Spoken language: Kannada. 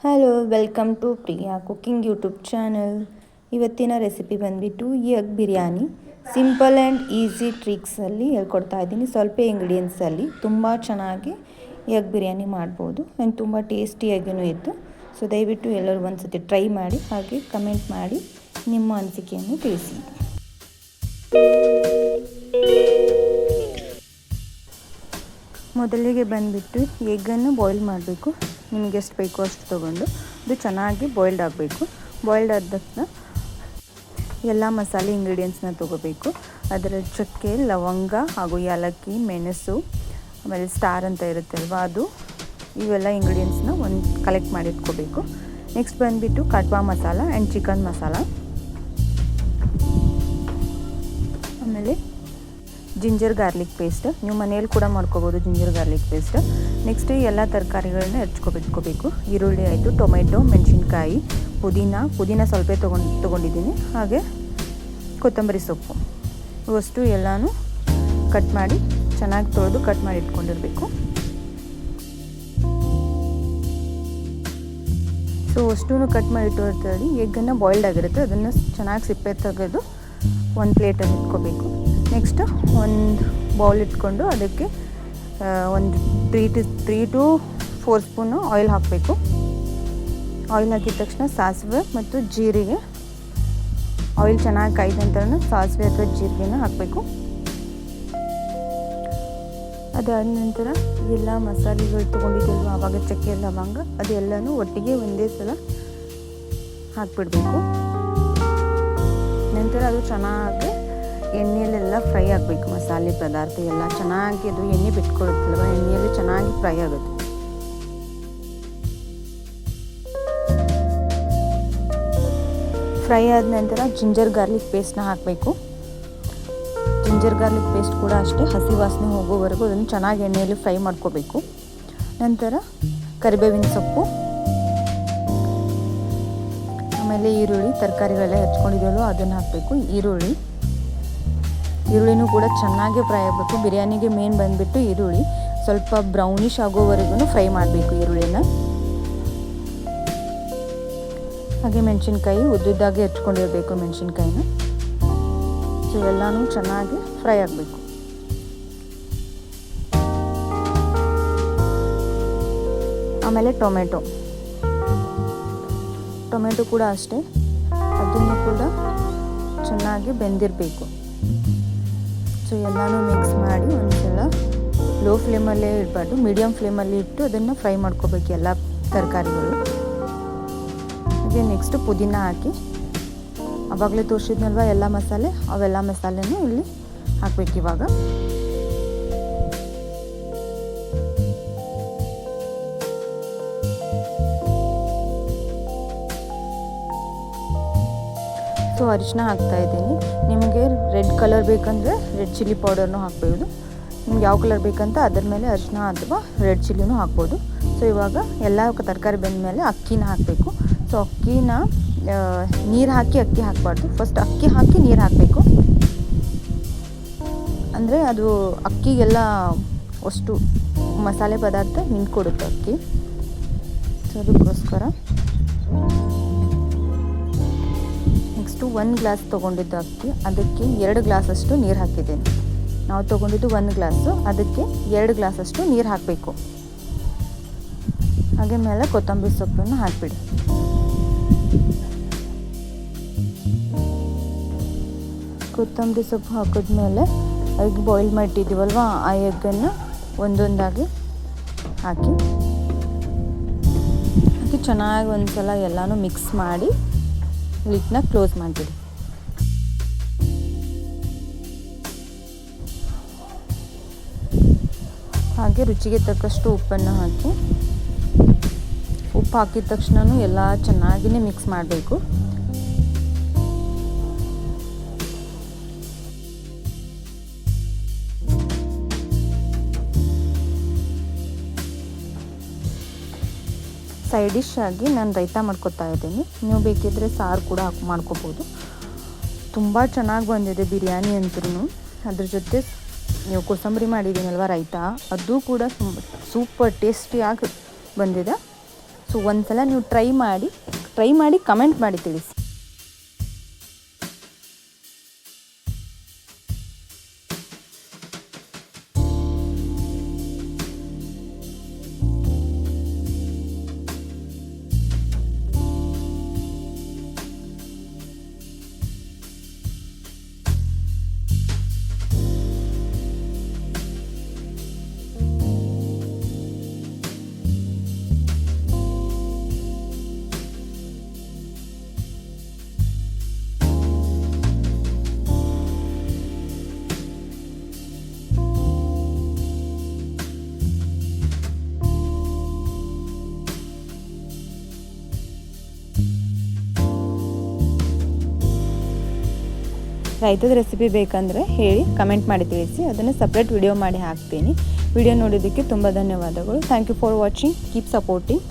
Hello, welcome to Priya cooking YouTube channel. ಇವತ್ತಿನ ರೆಸಿಪಿ ಬಂದುಬಿಟ್ಟು egg biryani. Simple and easy ಟ್ರಿಕ್ಸಲ್ಲಿ ಹೇಳ್ಕೊಡ್ತಾ ಇದ್ದೀನಿ. ಸ್ವಲ್ಪ ಇಂಗ್ರೀಡಿಯೆಂಟ್ಸಲ್ಲಿ ತುಂಬ ಚೆನ್ನಾಗಿ ಎಗ್ ಬಿರಿಯಾನಿ ಮಾಡ್ಬೋದು ಆ್ಯಂಡ್ ತುಂಬ ಟೇಸ್ಟಿಯಾಗಿಯೂ ಇತ್ತು. ಸೊ ದಯವಿಟ್ಟು ಎಲ್ಲರೂ ಒಂದು ಸತಿ ಟ್ರೈ ಮಾಡಿ, ಹಾಗೆ ಕಮೆಂಟ್ ಮಾಡಿ ನಿಮ್ಮ ಅನಿಸಿಕೆಯನ್ನು ತಿಳಿಸಿ. ಮೊದಲಿಗೆ ಬಂದುಬಿಟ್ಟು ಎಗ್ಗನ್ನು ಬಾಯ್ಲ್ ಮಾಡಬೇಕು. ನಿಮಗೆ ಎಷ್ಟು ಬೇಕೋ ಅಷ್ಟು ತೊಗೊಂಡು ಅದು ಚೆನ್ನಾಗಿ ಬಾಯ್ಲ್ಡ್ ಆಗಬೇಕು. ಬಾಯ್ಲ್ಡ್ ಆದ ತಕ್ಷಣ ಎಲ್ಲ ಮಸಾಲೆ ಇಂಗ್ರೀಡಿಯೆಂಟ್ಸ್ನ ತೊಗೋಬೇಕು. ಅದರಲ್ಲಿ ಚಕ್ಕೆ, ಲವಂಗ ಹಾಗೂ ಏಲಕ್ಕಿ, ಮೆಣಸು, ಆಮೇಲೆ ಸ್ಟಾರ್ ಅಂತ ಇರುತ್ತೆ ಅಲ್ವಾ ಅದು, ಇವೆಲ್ಲ ಇಂಗ್ರೀಡಿಯೆಂಟ್ಸ್ನ ಕಲೆಕ್ಟ್ ಮಾಡಿ ಇಟ್ಕೋಬೇಕು. ನೆಕ್ಸ್ಟ್ ಬಂದುಬಿಟ್ಟು ಕಟ್ವಾ ಮಸಾಲ ಆ್ಯಂಡ್ ಚಿಕನ್ ಮಸಾಲ, ಆಮೇಲೆ ಜಿಂಜರ್ ಗಾರ್ಲಿಕ್ ಪೇಸ್ಟ್. ನೀವು ಮನೆಯಲ್ಲಿ ಕೂಡ ಮಾಡ್ಕೋಬೋದು ಜಿಂಜರ್ ಗಾರ್ಲಿಕ್ ಪೇಸ್ಟ್. ನೆಕ್ಸ್ಟ್ ಎಲ್ಲ ತರಕಾರಿಗಳನ್ನ ಹೆಚ್ಕೊಬೇಕು. ಈರುಳ್ಳಿ ಆಯಿತು, ಟೊಮೆಟೊ, ಮೆಣಸಿನ್ಕಾಯಿ, ಪುದೀನ ಸ್ವಲ್ಪ ತೊಗೊಂಡಿದ್ದೀನಿ, ಹಾಗೆ ಕೊತ್ತಂಬರಿ ಸೊಪ್ಪು. ಇವಷ್ಟು ಎಲ್ಲನೂ ಕಟ್ ಮಾಡಿ ಚೆನ್ನಾಗಿ ತೊಳೆದು ಕಟ್ ಮಾಡಿ ಇಟ್ಕೊಂಡಿರಬೇಕು. ಸೊ ಅಷ್ಟೂ ಕಟ್ ಮಾಡಿ ಇಟ್ಟಿರ್ತೀವಿ. ಎಗ್ಗನ್ನು ಬಾಯ್ಲ್ಡ್ ಆಗಿರುತ್ತೆ, ಅದನ್ನು ಚೆನ್ನಾಗಿ ಸಿಪ್ಪೆ ತೆಗೆದು ಒಂದು ಪ್ಲೇಟಲ್ಲಿ ಇಟ್ಕೋಬೇಕು. ನೆಕ್ಸ್ಟ್ ಒಂದು ಬೌಲ್ ಇಟ್ಕೊಂಡು ಅದಕ್ಕೆ ಒಂದು 3 to 4 ಸ್ಪೂನು ಆಯಿಲ್ ಹಾಕಬೇಕು. ಆಯಿಲ್ ಹಾಕಿದ ತಕ್ಷಣ ಸಾಸಿವೆ ಮತ್ತು ಜೀರಿಗೆ, ಆಯಿಲ್ ಚೆನ್ನಾಗಿ ಕಾಯ್ದ ನಂತರ ಸಾಸಿವೆ ಅಥವಾ ಜೀರಿಗೆನ ಹಾಕಬೇಕು. ಅದಾದ ನಂತರ ಎಲ್ಲ ಮಸಾಲೆಗಳು ತೊಗೊಂಡಿದ್ದಲ್ವ ಆವಾಗ ಚಕ್ಕೆ ಲವಂಗ ಅದೆಲ್ಲನೂ ಒಟ್ಟಿಗೆ ಒಂದೇ ಸಲ ಹಾಕಿಬಿಡಬೇಕು. ನಂತರ ಅದು ಚೆನ್ನಾಗಿ ಎಣ್ಣೆಯಲ್ಲೆಲ್ಲ ಫ್ರೈ ಆಗಬೇಕು. ಮಸಾಲೆ ಪದಾರ್ಥ ಎಲ್ಲ ಚೆನ್ನಾಗಿ ಅದು ಎಣ್ಣೆ ಬಿಟ್ಕೊಳ್ಳುತ್ತಲ್ವ, ಎಣ್ಣೆಯಲ್ಲಿ ಚೆನ್ನಾಗಿ ಫ್ರೈ ಆಗುತ್ತೆ. ಫ್ರೈ ಆದ ನಂತರ ಜಿಂಜರ್ ಗಾರ್ಲಿಕ್ ಪೇಸ್ಟ್ನ ಹಾಕಬೇಕು. ಜಿಂಜರ್ ಗಾರ್ಲಿಕ್ ಪೇಸ್ಟ್ ಕೂಡ ಅಷ್ಟೇ ಹಸಿ ವಾಸನೆ ಹೋಗೋವರೆಗೂ ಅದನ್ನು ಚೆನ್ನಾಗಿ ಎಣ್ಣೆಯಲ್ಲಿ ಫ್ರೈ ಮಾಡ್ಕೋಬೇಕು. ನಂತರ ಕರಿಬೇವಿನ ಸೊಪ್ಪು, ಆಮೇಲೆ ಈರುಳ್ಳಿ, ತರಕಾರಿಗಳೆಲ್ಲ ಹೆಚ್ಕೊಂಡಿದ್ದೀವಲ್ವ ಅದನ್ನು ಹಾಕಬೇಕು. ಈರುಳ್ಳಿನೂ ಕೂಡ ಚೆನ್ನಾಗಿ ಫ್ರೈ ಆಗಬೇಕು. ಬಿರಿಯಾನಿಗೆ ಮೇನ್ ಬಂದುಬಿಟ್ಟು ಈರುಳ್ಳಿ ಸ್ವಲ್ಪ ಬ್ರೌನಿಷ್ ಆಗೋವರೆಗೂ ಫ್ರೈ ಮಾಡಬೇಕು ಈರುಳ್ಳಿನ. ಹಾಗೆ ಮೆಣಸಿನ್ಕಾಯಿ ಉದ್ದುದ್ದಾಗಿ ಹೆಚ್ಕೊಂಡಿರಬೇಕು ಮೆಣಸಿನ್ಕಾಯಿನ. ಸೊ ಎಲ್ಲನೂ ಚೆನ್ನಾಗಿ ಫ್ರೈ ಆಗಬೇಕು. ಆಮೇಲೆ ಟೊಮೆಟೊ ಕೂಡ ಅಷ್ಟೇ, ಅದನ್ನು ಕೂಡ ಚೆನ್ನಾಗಿ ಬೆಂದಿರಬೇಕು. ಸೊ ಎಲ್ಲನೂ ಮಿಕ್ಸ್ ಮಾಡಿ ಒಂದ್ಸಲ ಲೋ ಫ್ಲೇಮಲ್ಲೇ ಇಡಬಾರ್ದು, ಮೀಡಿಯಮ್ ಫ್ಲೇಮಲ್ಲಿ ಇಟ್ಟು ಅದನ್ನು ಫ್ರೈ ಮಾಡ್ಕೋಬೇಕು ಎಲ್ಲ ತರಕಾರಿಗಳು. ಹಾಗೆ ನೆಕ್ಸ್ಟ್ ಪುದೀನ ಹಾಕಿ ಆವಾಗಲೇ ತೋರಿಸಿದ್ನಲ್ವ ಎಲ್ಲ ಮಸಾಲೆ, ಅವೆಲ್ಲ ಮಸಾಲೆನೂ ಇಲ್ಲಿ ಹಾಕಬೇಕು ಇವಾಗ. ಸೊ ಅರಿಶಿನ ಹಾಕ್ತಾಯಿದ್ದೀನಿ. ನಿಮಗೆ ರೆಡ್ ಕಲರ್ ಬೇಕಂದರೆ ರೆಡ್ ಚಿಲ್ಲಿ ಪೌಡರ್ನೂ ಹಾಕ್ಬೋದು. ನಿಮ್ಗೆ ಯಾವ ಕಲರ್ ಬೇಕಂತ ಅದ್ರ ಮೇಲೆ ಅರಿಶಿನ ಅಥವಾ ರೆಡ್ ಚಿಲ್ಲಿನೂ ಹಾಕ್ಬೋದು. ಸೊ ಇವಾಗ ಎಲ್ಲ ತರಕಾರಿ ಬೆಂದ ಮೇಲೆ ಅಕ್ಕಿನ ಹಾಕಬೇಕು. ಸೊ ಅಕ್ಕಿನ ನೀರು ಹಾಕಿ ಅಕ್ಕಿ ಹಾಕಬಾರ್ದು, ಫಸ್ಟ್ ಅಕ್ಕಿ ಹಾಕಿ ನೀರು ಹಾಕಬೇಕು. ಅಂದರೆ ಅದು ಅಕ್ಕಿಗೆಲ್ಲ ಅಷ್ಟು ಮಸಾಲೆ ಪದಾರ್ಥ ಹಿಂಡ್ಕೊಡುತ್ತೆ ಅಕ್ಕಿ. ಸೊ ಅದಕ್ಕೋಸ್ಕರ ನೆಕ್ಸ್ಟು 1 ಗ್ಲಾಸ್ ತೊಗೊಂಡಿದ್ದು ಅಕ್ಕಿ, ಅದಕ್ಕೆ 2 ಗ್ಲಾಸಷ್ಟು ನೀರು ಹಾಕಿದ್ದೇನೆ. ನಾವು ತೊಗೊಂಡಿದ್ದು 1 ಗ್ಲಾಸು, ಅದಕ್ಕೆ 2 ಗ್ಲಾಸಷ್ಟು ನೀರು ಹಾಕಬೇಕು. ಹಾಗೆ ಮೇಲೆ ಕೊತ್ತಂಬರಿ ಸೊಪ್ಪನ್ನು ಹಾಕಿಬಿಡಿ. ಕೊತ್ತಂಬರಿ ಸೊಪ್ಪು ಹಾಕಿದ್ಮೇಲೆ ಎಗ್ ಬಾಯ್ಲ್ ಮಾಡಿಟ್ಟಿದ್ದೀವಲ್ವ ಆ ಎಗ್ಗನ್ನು ಒಂದೊಂದಾಗಿ ಹಾಕಿ ಚೆನ್ನಾಗಿ ಒಂದು ಸಲ ಎಲ್ಲನೂ ಮಿಕ್ಸ್ ಮಾಡಿ ಲಿಡ್ನ ಕ್ಲೋಸ್ ಮಾಡಿಬಿಡಿ. ಹಾಗೆ ರುಚಿಗೆ ತಕ್ಕಷ್ಟು ಉಪ್ಪನ್ನು ಹಾಕಿ, ಉಪ್ಪು ಹಾಕಿದ ತಕ್ಷಣ ಎಲ್ಲ ಚೆನ್ನಾಗಿಯೇ ಮಿಕ್ಸ್ ಮಾಡಬೇಕು. ಸೈಡ್ ಡಿಶ್ ಆಗಿ ನಾನು ರೈತ ಮಾಡ್ಕೊತಾ ಇದ್ದೀನಿ. ನೀವು ಬೇಕಿದ್ದರೆ ಸಾರು ಕೂಡ ಮಾಡ್ಕೋಬೋದು. ತುಂಬ ಚೆನ್ನಾಗಿ ಬಂದಿದೆ ಬಿರಿಯಾನಿ ಅಂತೂ. ಅದ್ರ ಜೊತೆ ನೀವು ಕೋಸಂಬರಿ ಮಾಡಿದ್ದೀನಲ್ವ ರೈತ, ಅದು ಕೂಡ ಸೂಪರ್ ಟೇಸ್ಟಿಯಾಗಿ ಬಂದಿದೆ. ಸೊ ಒಂದು ಸಲ ನೀವು ಟ್ರೈ ಮಾಡಿ ಕಮೆಂಟ್ ಮಾಡಿ ತಿಳಿಸಿ. ರೈತದ ರೆಸಿಪಿ ಬೇಕಂದರೆ ಹೇಳಿ ಕಮೆಂಟ್ ಮಾಡಿ ತಿಳಿಸಿ, ಅದನ್ನು ಸಪ್ರೇಟ್ ವಿಡಿಯೋ ಮಾಡಿ ಹಾಕ್ತೀನಿ. ವಿಡಿಯೋ ನೋಡೋದಕ್ಕೆ ತುಂಬ ಧನ್ಯವಾದಗಳು. Thank you for watching. Keep supporting.